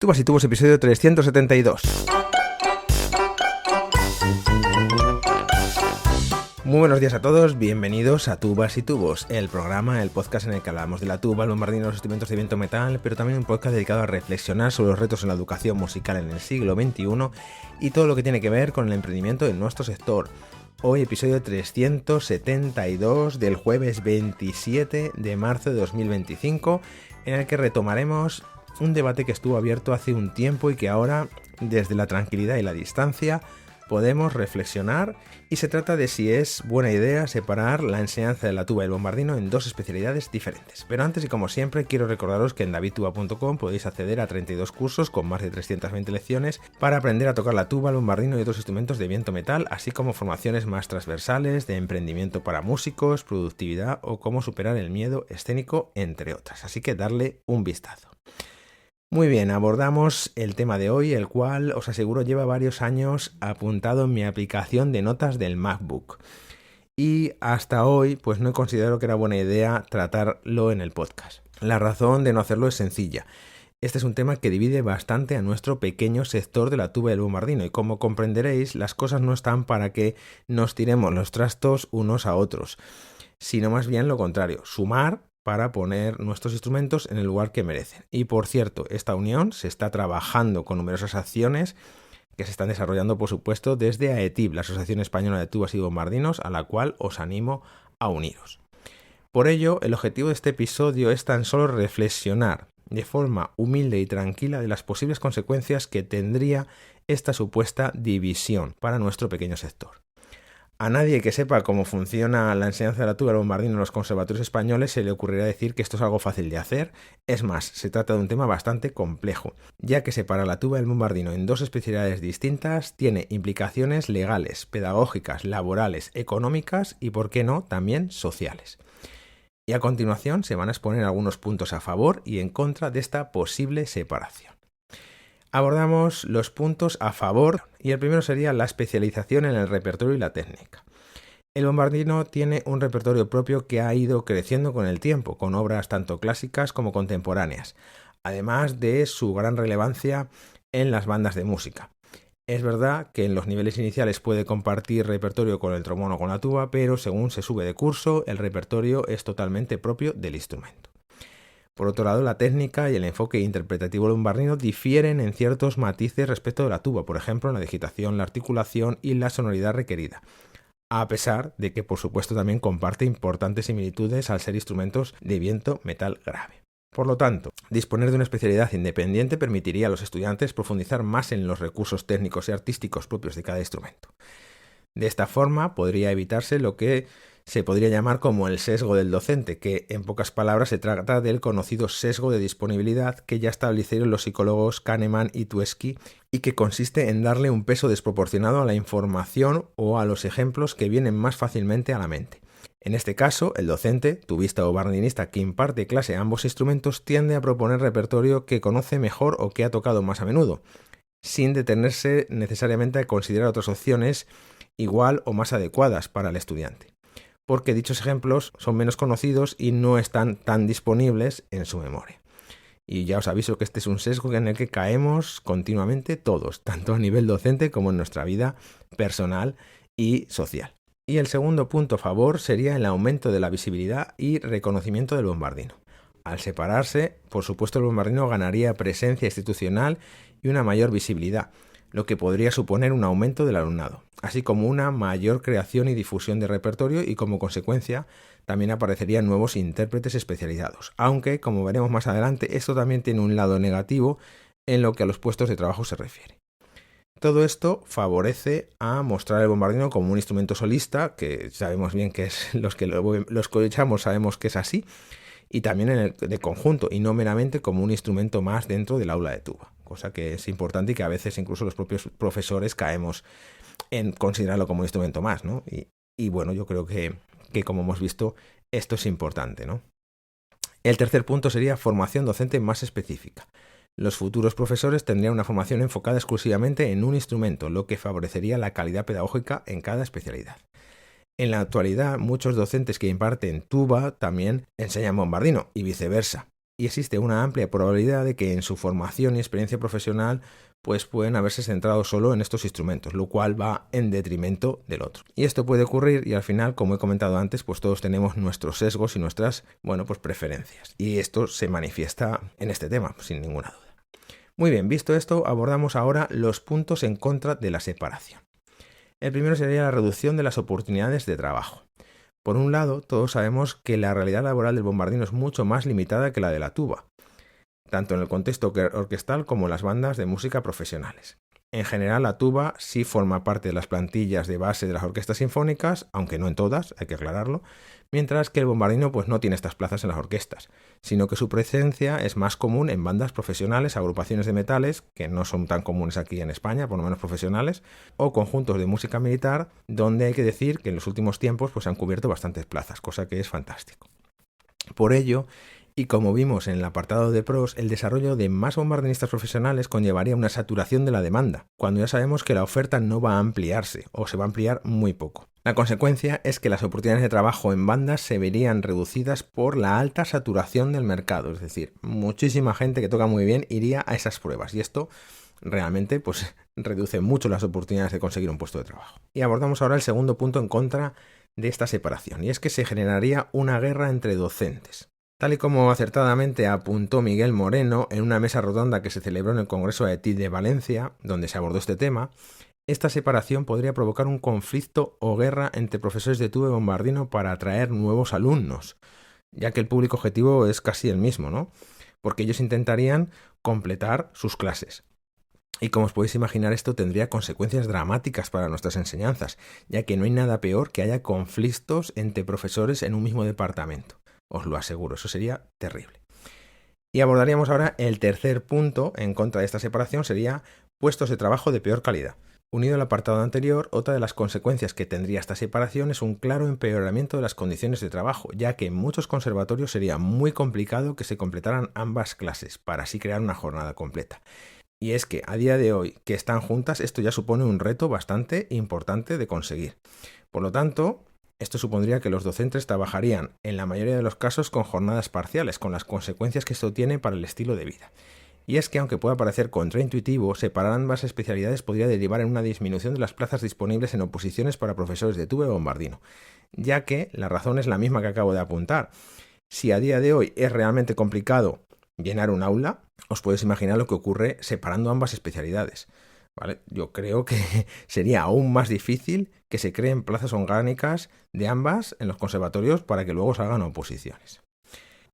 Tubas y Tubos, episodio 372. Muy buenos días a todos, bienvenidos a Tubas y Tubos, el programa, el podcast en el que hablamos de la tuba, el bombardino, los instrumentos de viento metal, pero también un podcast dedicado a reflexionar sobre los retos en la educación musical en el siglo XXI y todo lo que tiene que ver con el emprendimiento en nuestro sector. Hoy episodio 372 del jueves 27 de marzo de 2025, en el que retomaremos un debate que estuvo abierto hace un tiempo y que ahora, desde la tranquilidad y la distancia, podemos reflexionar, y se trata de si es buena idea separar la enseñanza de la tuba y el bombardino en dos especialidades diferentes. Pero antes y como siempre quiero recordaros que en davidtuba.com podéis acceder a 32 cursos con más de 320 lecciones para aprender a tocar la tuba, el bombardino y otros instrumentos de viento metal, así como formaciones más transversales de emprendimiento para músicos, productividad o cómo superar el miedo escénico, entre otras. Así que darle un vistazo. Muy bien, abordamos el tema de hoy, el cual os aseguro lleva varios años apuntado en mi aplicación de notas del MacBook. Y hasta hoy pues no considero que era buena idea tratarlo en el podcast. La razón de no hacerlo es sencilla. Este es un tema que divide bastante a nuestro pequeño sector de la tuba y el bombardino, y como comprenderéis, las cosas no están para que nos tiremos los trastos unos a otros, sino más bien lo contrario, sumar para poner nuestros instrumentos en el lugar que merecen. Y por cierto, esta unión se está trabajando con numerosas acciones que se están desarrollando, por supuesto, desde AETIB, la Asociación Española de Tubas y Bombardinos, a la cual os animo a uniros. Por ello, el objetivo de este episodio es tan solo reflexionar de forma humilde y tranquila de las posibles consecuencias que tendría esta supuesta división para nuestro pequeño sector. A nadie que sepa cómo funciona la enseñanza de la tuba y el bombardino en los conservatorios españoles se le ocurrirá decir que esto es algo fácil de hacer. Es más, se trata de un tema bastante complejo, ya que separar la tuba y el bombardino en dos especialidades distintas tiene implicaciones legales, pedagógicas, laborales, económicas y, por qué no, también sociales. Y a continuación se van a exponer algunos puntos a favor y en contra de esta posible separación. Abordamos los puntos a favor y el primero sería la especialización en el repertorio y la técnica. El bombardino tiene un repertorio propio que ha ido creciendo con el tiempo, con obras tanto clásicas como contemporáneas, además de su gran relevancia en las bandas de música. Es verdad que en los niveles iniciales puede compartir repertorio con el trombón o con la tuba, pero según se sube de curso, el repertorio es totalmente propio del instrumento. Por otro lado, la técnica y el enfoque interpretativo del bombardino difieren en ciertos matices respecto de la tuba, por ejemplo, en la digitación, la articulación y la sonoridad requerida, a pesar de que, por supuesto, también comparte importantes similitudes al ser instrumentos de viento metal grave. Por lo tanto, disponer de una especialidad independiente permitiría a los estudiantes profundizar más en los recursos técnicos y artísticos propios de cada instrumento. De esta forma, podría evitarse lo que se podría llamar como el sesgo del docente, que en pocas palabras se trata del conocido sesgo de disponibilidad que ya establecieron los psicólogos Kahneman y Tversky, y que consiste en darle un peso desproporcionado a la información o a los ejemplos que vienen más fácilmente a la mente. En este caso, el docente, tubista o bombardinista que imparte clase a ambos instrumentos tiende a proponer repertorio que conoce mejor o que ha tocado más a menudo, sin detenerse necesariamente a considerar otras opciones igual o más adecuadas para el estudiante, porque dichos ejemplos son menos conocidos y no están tan disponibles en su memoria. Y ya os aviso que este es un sesgo en el que caemos continuamente todos, tanto a nivel docente como en nuestra vida personal y social. Y el segundo punto a favor sería el aumento de la visibilidad y reconocimiento del bombardino. Al separarse, por supuesto, el bombardino ganaría presencia institucional y una mayor visibilidad, lo que podría suponer un aumento del alumnado, así como una mayor creación y difusión de repertorio, y como consecuencia también aparecerían nuevos intérpretes especializados, aunque, como veremos más adelante, esto también tiene un lado negativo en lo que a los puestos de trabajo se refiere. Todo esto favorece a mostrar el bombardino como un instrumento solista, que sabemos bien que es los que escuchamos sabemos que es así, y también de conjunto, y no meramente como un instrumento más dentro del aula de tuba, cosa que es importante y que a veces incluso los propios profesores caemos en considerarlo como un instrumento más, ¿no? Y bueno, yo creo que como hemos visto, esto es importante, ¿no? El tercer punto sería formación docente más específica. Los futuros profesores tendrían una formación enfocada exclusivamente en un instrumento, lo que favorecería la calidad pedagógica en cada especialidad. En la actualidad, muchos docentes que imparten tuba también enseñan bombardino y viceversa. y existe una amplia probabilidad de que en su formación y experiencia profesional pues pueden haberse centrado solo en estos instrumentos, lo cual va en detrimento del otro. Y esto puede ocurrir y al final, como he comentado antes, pues todos tenemos nuestros sesgos y nuestras, pues preferencias. Y esto se manifiesta en este tema, sin ninguna duda. Muy bien, visto esto, abordamos ahora los puntos en contra de la separación. El primero sería la reducción de las oportunidades de trabajo. Por un lado, todos sabemos que la realidad laboral del bombardino es mucho más limitada que la de la tuba, tanto en el contexto orquestal como en las bandas de música profesionales. En general, la tuba sí forma parte de las plantillas de base de las orquestas sinfónicas, aunque no en todas, hay que aclararlo, mientras que el bombardino pues no tiene estas plazas en las orquestas, sino que su presencia es más común en bandas profesionales, agrupaciones de metales, que no son tan comunes aquí en España, por lo menos profesionales, o conjuntos de música militar, donde hay que decir que en los últimos tiempos pues han cubierto bastantes plazas, cosa que es fantástico. Por ello, y como vimos en el apartado de pros, el desarrollo de más bombardinistas profesionales conllevaría una saturación de la demanda, cuando ya sabemos que la oferta no va a ampliarse o se va a ampliar muy poco. La consecuencia es que las oportunidades de trabajo en bandas se verían reducidas por la alta saturación del mercado, es decir, muchísima gente que toca muy bien iría a esas pruebas y esto realmente pues reduce mucho las oportunidades de conseguir un puesto de trabajo. Y abordamos ahora el segundo punto en contra de esta separación, y es que se generaría una guerra entre docentes. Tal y como acertadamente apuntó Miguel Moreno en una mesa redonda que se celebró en el Congreso ETID de Valencia, donde se abordó este tema, esta separación podría provocar un conflicto o guerra entre profesores de tuba y bombardino para atraer nuevos alumnos, ya que el público objetivo es casi el mismo, ¿no? Porque ellos intentarían completar sus clases. Y como os podéis imaginar, esto tendría consecuencias dramáticas para nuestras enseñanzas, ya que no hay nada peor que haya conflictos entre profesores en un mismo departamento. Os lo aseguro, eso sería terrible. Y abordaríamos ahora el tercer punto en contra de esta separación, sería puestos de trabajo de peor calidad. Unido al apartado anterior, otra de las consecuencias que tendría esta separación es un claro empeoramiento de las condiciones de trabajo, ya que en muchos conservatorios sería muy complicado que se completaran ambas clases, para así crear una jornada completa. Y es que a día de hoy, que están juntas, esto ya supone un reto bastante importante de conseguir. Por lo tanto, esto supondría que los docentes trabajarían, en la mayoría de los casos, con jornadas parciales, con las consecuencias que esto tiene para el estilo de vida. Y es que, aunque pueda parecer contraintuitivo, separar ambas especialidades podría derivar en una disminución de las plazas disponibles en oposiciones para profesores de tuba y bombardino, ya que la razón es la misma que acabo de apuntar. Si a día de hoy es realmente complicado llenar un aula, os podéis imaginar lo que ocurre separando ambas especialidades. ¿Vale? Yo creo que sería aún más difícil que se creen plazas orgánicas de ambas en los conservatorios para que luego salgan oposiciones.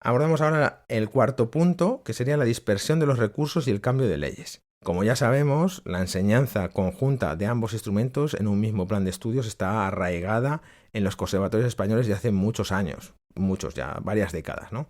Abordamos ahora el cuarto punto, que sería la dispersión de los recursos y el cambio de leyes. Como ya sabemos, la enseñanza conjunta de ambos instrumentos en un mismo plan de estudios está arraigada en los conservatorios españoles de hace muchos años, ya varias décadas, ¿no?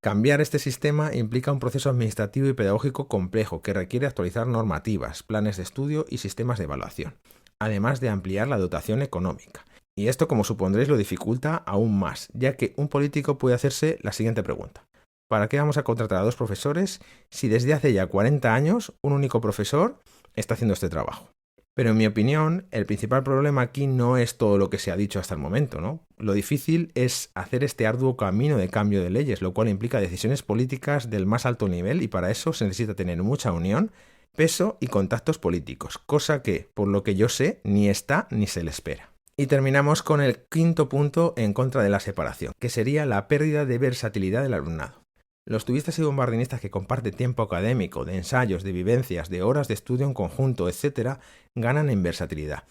Cambiar este sistema implica un proceso administrativo y pedagógico complejo que requiere actualizar normativas, planes de estudio y sistemas de evaluación, además de ampliar la dotación económica. Y esto, como supondréis, lo dificulta aún más, ya que un político puede hacerse la siguiente pregunta. ¿Para qué vamos a contratar a 2 profesores si desde hace ya 40 años un único profesor está haciendo este trabajo? Pero en mi opinión, el principal problema aquí no es todo lo que se ha dicho hasta el momento, ¿no? Lo difícil es hacer este arduo camino de cambio de leyes, lo cual implica decisiones políticas del más alto nivel y para eso se necesita tener mucha unión, peso y contactos políticos, cosa que, por lo que yo sé, ni está ni se le espera. Y terminamos con el quinto punto en contra de la separación, que sería la pérdida de versatilidad del alumnado. Los tubistas y bombardinistas que comparten tiempo académico, de ensayos, de vivencias, de horas de estudio en conjunto, etc., ganan en versatilidad.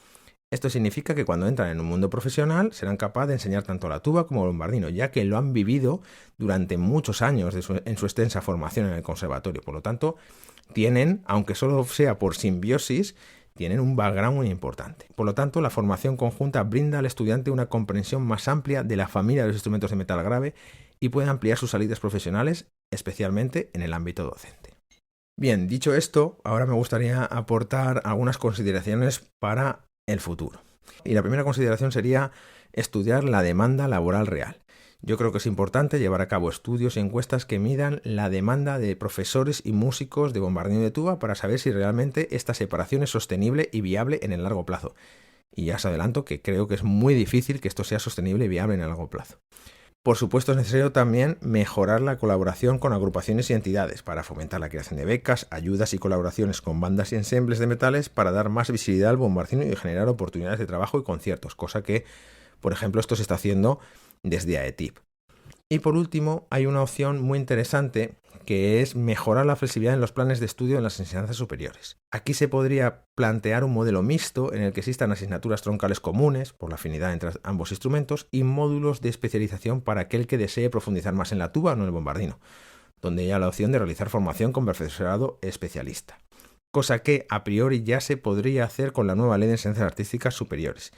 Esto significa que cuando entran en un mundo profesional serán capaces de enseñar tanto la tuba como el bombardino, ya que lo han vivido durante muchos años en su extensa formación en el conservatorio. Por lo tanto, tienen, aunque solo sea por simbiosis, tienen un background muy importante. Por lo tanto, la formación conjunta brinda al estudiante una comprensión más amplia de la familia de los instrumentos de metal grave y puede ampliar sus salidas profesionales, especialmente en el ámbito docente. Bien, dicho esto, ahora me gustaría aportar algunas consideraciones para el futuro. Y la primera consideración sería estudiar la demanda laboral real. Yo creo que es importante llevar a cabo estudios y encuestas que midan la demanda de profesores y músicos de bombardino de tuba para saber si realmente esta separación es sostenible y viable en el largo plazo. Y ya os adelanto que creo que es muy difícil que esto sea sostenible y viable en el largo plazo. Por supuesto, es necesario también mejorar la colaboración con agrupaciones y entidades para fomentar la creación de becas, ayudas y colaboraciones con bandas y ensembles de metales para dar más visibilidad al bombardino y generar oportunidades de trabajo y conciertos, cosa que, por ejemplo, esto se está haciendo desde AETIP. Y por último, hay una opción muy interesante que es mejorar la flexibilidad en los planes de estudio en las enseñanzas superiores. Aquí se podría plantear un modelo mixto en el que existan asignaturas troncales comunes, por la afinidad entre ambos instrumentos, y módulos de especialización para aquel que desee profundizar más en la tuba o en el bombardino, donde haya la opción de realizar formación con profesorado especialista. Cosa que a priori ya se podría hacer con la nueva ley de enseñanzas artísticas superiores,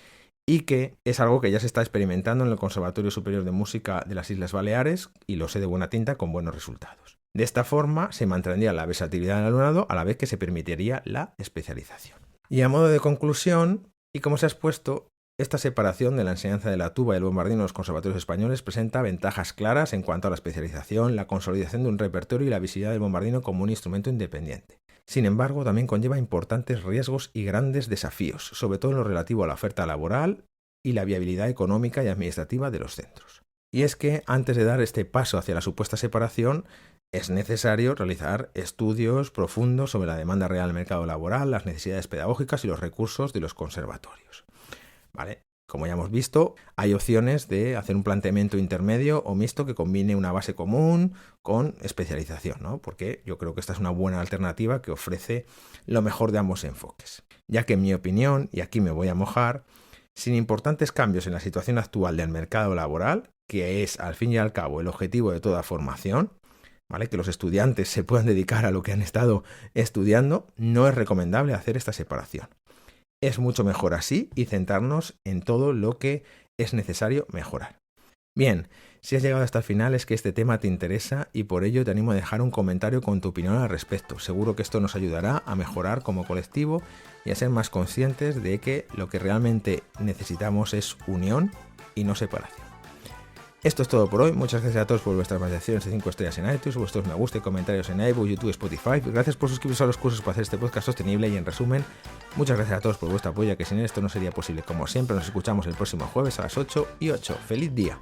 y que es algo que ya se está experimentando en el Conservatorio Superior de Música de las Islas Baleares, y lo sé de buena tinta, con buenos resultados. De esta forma se mantendría la versatilidad del alumnado a la vez que se permitiría la especialización. Y a modo de conclusión, y como se ha expuesto, esta separación de la enseñanza de la tuba y el bombardino en los conservatorios españoles presenta ventajas claras en cuanto a la especialización, la consolidación de un repertorio y la visibilidad del bombardino como un instrumento independiente. Sin embargo, también conlleva importantes riesgos y grandes desafíos, sobre todo en lo relativo a la oferta laboral y la viabilidad económica y administrativa de los centros. Y es que antes de dar este paso hacia la supuesta separación, es necesario realizar estudios profundos sobre la demanda real del mercado laboral, las necesidades pedagógicas y los recursos de los conservatorios. ¿Vale? Como ya hemos visto, hay opciones de hacer un planteamiento intermedio o mixto que combine una base común con especialización, ¿no? Porque yo creo que esta es una buena alternativa que ofrece lo mejor de ambos enfoques. Ya que en mi opinión, y aquí me voy a mojar, sin importantes cambios en la situación actual del mercado laboral, que es al fin y al cabo el objetivo de toda formación, ¿vale? Que los estudiantes se puedan dedicar a lo que han estado estudiando, no es recomendable hacer esta separación. Es mucho mejor así y centrarnos en todo lo que es necesario mejorar. Bien, si has llegado hasta el final es que este tema te interesa y por ello te animo a dejar un comentario con tu opinión al respecto. Seguro que esto nos ayudará a mejorar como colectivo y a ser más conscientes de que lo que realmente necesitamos es unión y no separación. Esto es todo por hoy. Muchas gracias a todos por vuestras valoraciones de 5 estrellas en iTunes, vuestros me gusta y comentarios en iVoox, YouTube, Spotify. Gracias por suscribiros a los cursos para hacer este podcast sostenible y en resumen, muchas gracias a todos por vuestro apoyo, que sin esto no sería posible. Como siempre, nos escuchamos el próximo jueves a las 8:08. ¡Feliz día!